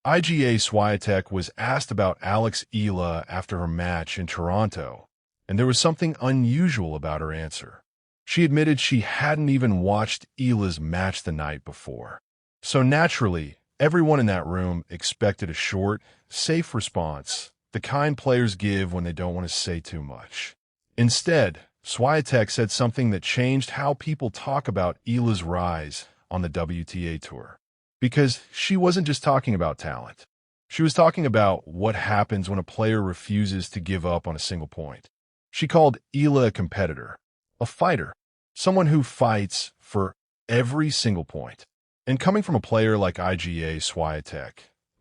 Iga Świątek was asked about Alex Eala after her match in Toronto, and there was something unusual about her answer. She admitted she hadn't even watched Eala's match the night before. So naturally, everyone in that room expected a short, safe response, the kind players give when they don't want to say too much. Instead, Swiatek said something that changed how people talk about Eala's rise on the WTA Tour. Because she wasn't just talking about talent. She was talking about what happens when a player refuses to give up on a single point. She called Eala a competitor, a fighter, someone who fights for every single point. And coming from a player like Iga Świątek,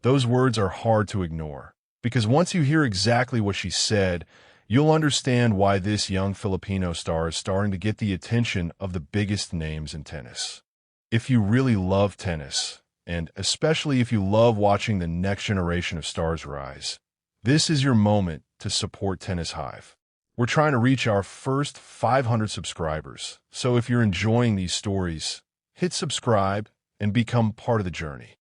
those words are hard to ignore. Because once you hear exactly what she said, you'll understand why this young Filipino star is starting to get the attention of the biggest names in tennis. If you really love tennis, and especially if you love watching the next generation of stars rise, this is your moment to support Tennis Hive. We're trying to reach our first 500 subscribers, so if you're enjoying these stories, hit subscribe and become part of the journey.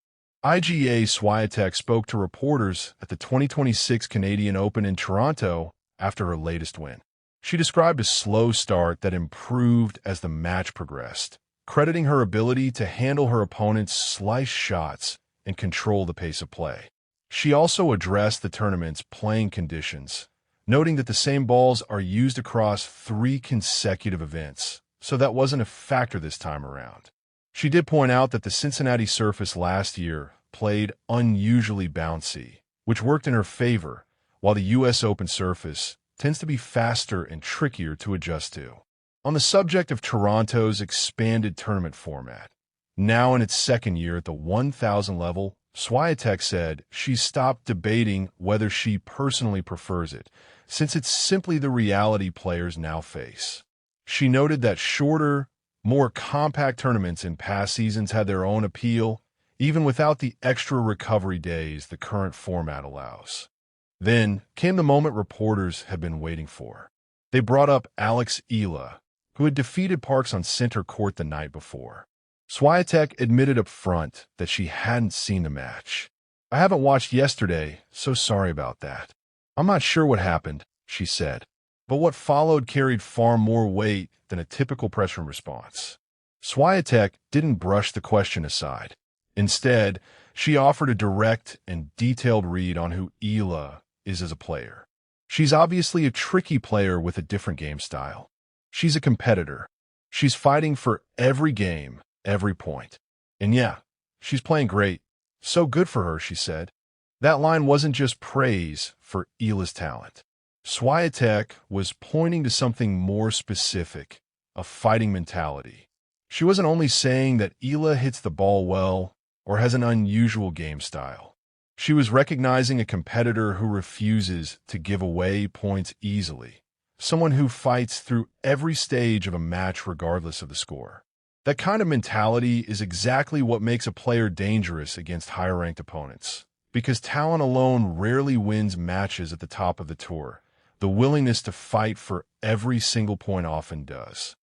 Iga Świątek spoke to reporters at the 2026 Canadian Open in Toronto after her latest win. She described a slow start that improved as the match progressed, crediting her ability to handle her opponent's slice shots and control the pace of play. She also addressed the tournament's playing conditions, noting that the same balls are used across 3 consecutive events, so that wasn't a factor this time around. She did point out that the Cincinnati surface last year played unusually bouncy, which worked in her favor, while the U.S. Open surface tends to be faster and trickier to adjust to. On the subject of Toronto's expanded tournament format, now in its second year at the 1,000 level, Swiatek said she's stopped debating whether she personally prefers it, since it's simply the reality players now face. She noted that shorter, more compact tournaments in past seasons had their own appeal, even without the extra recovery days the current format allows. Then came the moment reporters had been waiting for. They brought up Alex Eala, who had defeated Parks on center court the night before. Swiatek admitted up front that she hadn't seen the match. "I haven't watched yesterday, so sorry about that. I'm not sure what happened," she said. But what followed carried far more weight than a typical press room response. Swiatek didn't brush the question aside. Instead, she offered a direct and detailed read on who Eala is as a player. She's obviously a tricky player with a different game style. She's a competitor. She's fighting for every game, every point. And yeah, she's playing great. So good for her, she said. That line wasn't just praise for Eala's talent. Swiatek was pointing to something more specific, a fighting mentality. She wasn't only saying that Eala hits the ball well or has an unusual game style. She was recognizing a competitor who refuses to give away points easily, someone who fights through every stage of a match regardless of the score. That kind of mentality is exactly what makes a player dangerous against higher-ranked opponents, because talent alone rarely wins matches at the top of the tour. The willingness to fight for every single point often does.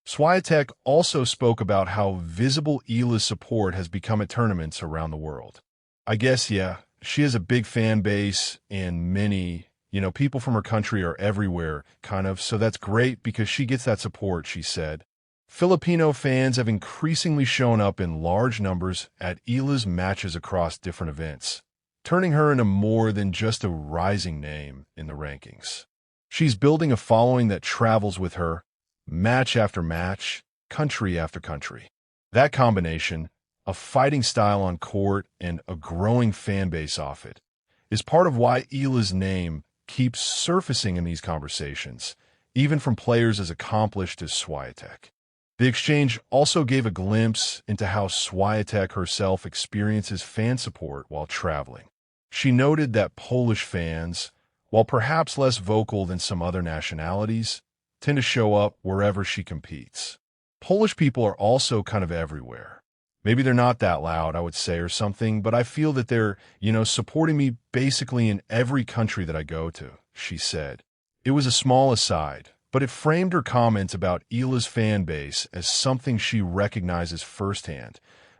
Swiatek also spoke about how visible Eala's support has become at tournaments around the world. "I guess, yeah, she has a big fan base, and many, people from her country are everywhere, kind of, so that's great because she gets that support," she said. Filipino fans have increasingly shown up in large numbers at Eala's matches across different events, turning her into more than just a rising name in the rankings. She's building a following that travels with her, match after match, country after country. That combination, a fighting style on court and a growing fan base off it, is part of why Eala's name keeps surfacing in these conversations, even from players as accomplished as Swiatek. The exchange also gave a glimpse into how Swiatek herself experiences fan support while traveling. She noted that Polish fans, while perhaps less vocal than some other nationalities, tend to show up wherever she competes. Polish people are also kind of everywhere. Maybe they're not that loud, I would say, or something, but I feel that they're, supporting me basically in every country that I go to, she said. It was a small aside, but it framed her comments about Eala's fan base as something she recognizes firsthand,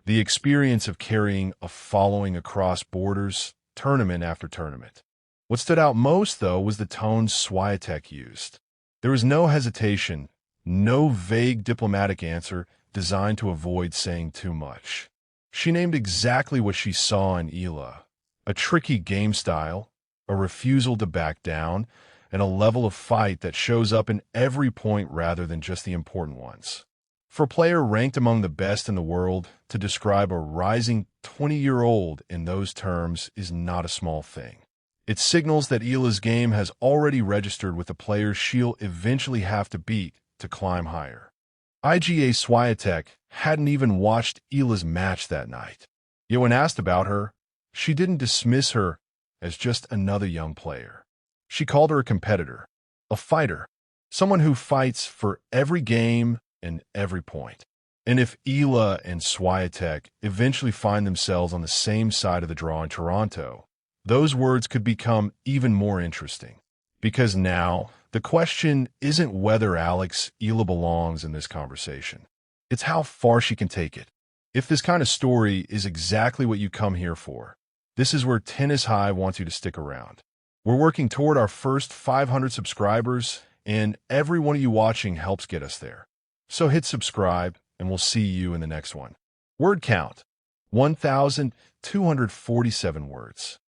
the experience of carrying a following across borders, tournament after tournament. What stood out most, though, was the tone Swiatek used. There was no hesitation, no vague diplomatic answer designed to avoid saying too much. She named exactly what she saw in Eala: a tricky game style, a refusal to back down, and a level of fight that shows up in every point rather than just the important ones. For a player ranked among the best in the world, to describe a rising 20-year-old in those terms is not a small thing. It signals that Eala's game has already registered with the players she'll eventually have to beat to climb higher. Iga Świątek hadn't even watched Eala's match that night. Yet when asked about her, she didn't dismiss her as just another young player. She called her a competitor, a fighter, someone who fights for every game and every point. And if Eala and Swiatek eventually find themselves on the same side of the draw in Toronto, those words could become even more interesting. Because now, the question isn't whether Alex Eala belongs in this conversation. It's how far she can take it. If this kind of story is exactly what you come here for, this is where Tennis Hive wants you to stick around. We're working toward our first 500 subscribers, and every one of you watching helps get us there. So hit subscribe, and we'll see you in the next one. Word count: 1,247 words.